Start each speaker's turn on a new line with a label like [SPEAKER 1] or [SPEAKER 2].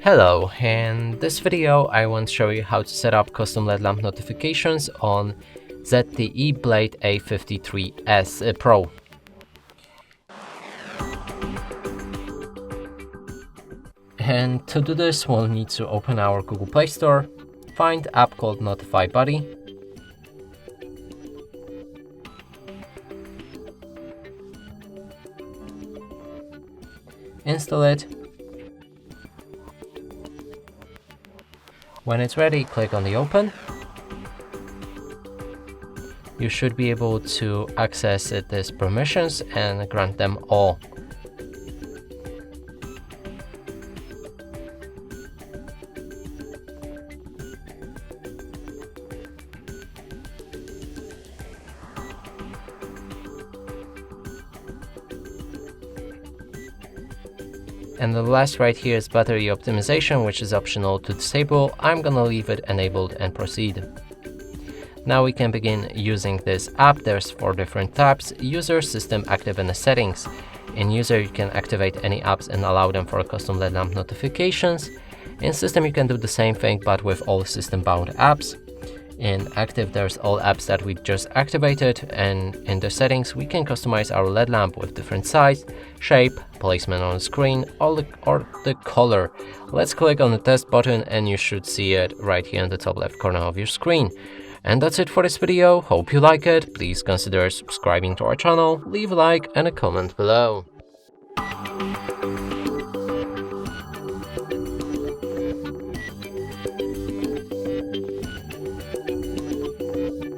[SPEAKER 1] Hello, in this video I want to show you how to set up custom LED lamp notifications on ZTE Blade A53 Pro. And to do this, we'll need to open our Google Play Store, find app called Notify Buddy, install it. When it's ready, click on the open. You should be able to access these permissions and grant them all. And the last right here is battery optimization, which is optional to disable. I'm gonna leave it enabled and proceed. Now we can begin using this app. There's 4 different tabs: user, system, active, and the settings. In user, you can activate any apps and allow them for custom LED lamp notifications. In system, you can do the same thing, but with all system bound apps. In active, there's all apps that we just activated, and in the settings we can customize our LED lamp with different size, shape, placement on the screen, or the color. Let's click on the test button and you should see it right here in the top left corner of your screen. And that's it for this video. Hope you like it. Please consider subscribing to our channel, leave a like and a comment below.